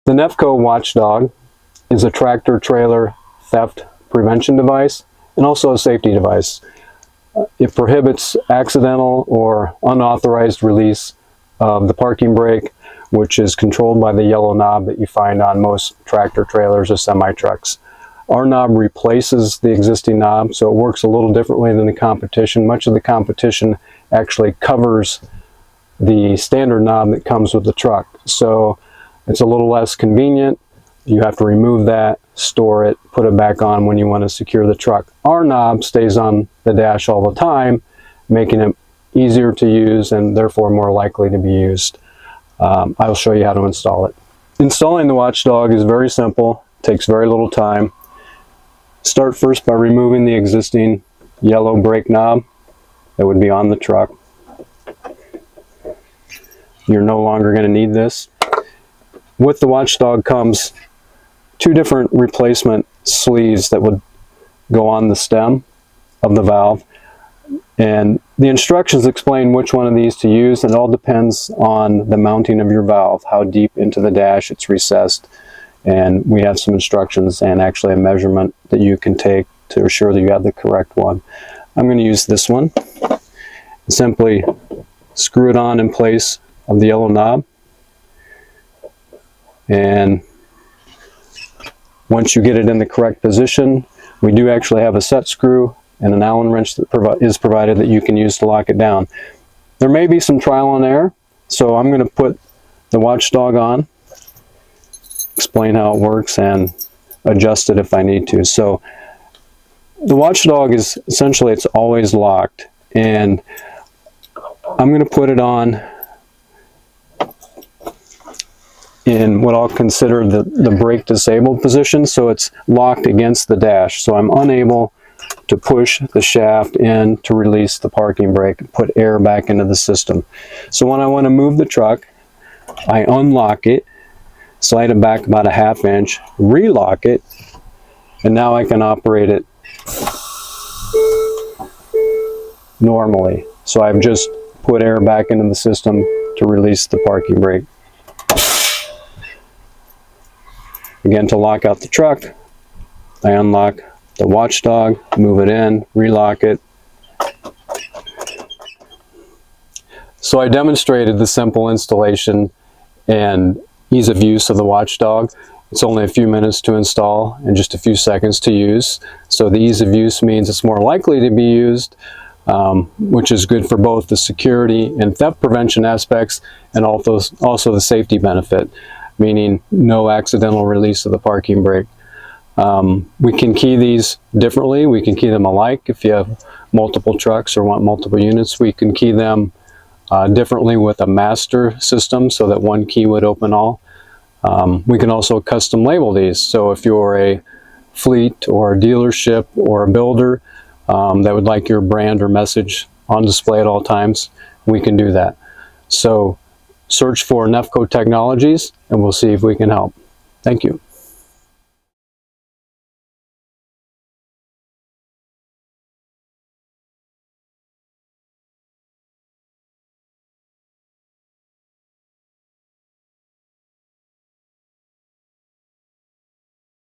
The Neffco WatchDawg is a tractor trailer theft prevention device and also a safety device. It prohibits accidental or unauthorized release of the parking brake, which is controlled by the yellow knob that you find on most tractor trailers or semi-trucks. Our knob replaces the existing knob, so it works a little differently than the competition. Much of the competition actually covers the standard knob that comes with the truck. So it's a little less convenient. You have to remove that, store it, put it back on when you want to secure the truck. Our knob stays on the dash all the time, making it easier to use and therefore more likely to be used. I'll show you how to install it. Installing the WatchDawg is very simple, takes very little time. Start first by removing the existing yellow brake knob that would be on the truck. You're no longer going to need this. With the WatchDawg comes two different replacement sleeves that would go on the stem of the valve, and the instructions explain which one of these to use. It all depends on the mounting of your valve, how deep into the dash it's recessed, and we have some instructions and actually a measurement that you can take to assure that you have the correct one. I'm going to use this one. Simply screw it on in place of the yellow knob, and once you get it in the correct position, we do actually have a set screw and an Allen wrench that is provided that you can use to lock it down. There may be some trial and error, so I'm going to put the WatchDawg on, explain how it works, and adjust it if I need to. So the WatchDawg is essentially, it's always locked, and I'm going to put it on in what I'll consider the brake disabled position, so it's locked against the dash, so I'm unable to push the shaft in to release the parking brake and put air back into the system. So when I want to move the truck, I unlock it, slide it back about a ½ inch, relock it, and now I can operate it normally. So I've just put air back into the system to release the parking brake. Again, to lock out the truck, I unlock the WatchDawg, move it in, relock it. So I demonstrated the simple installation and ease of use of the WatchDawg. It's only a few minutes to install and just a few seconds to use. So the ease of use means it's more likely to be used, which is good for both the security and theft prevention aspects and also the safety benefit, meaning no accidental release of the parking brake. We can key these differently. We can key them alike. If you have multiple trucks or want multiple units, we can key them differently with a master system so that one key would open all. We can also custom label these. So if you're a fleet or a dealership or a builder that would like your brand or message on display at all times, we can do that. So search for Neffco Technologies and we'll see if we can help. Thank you.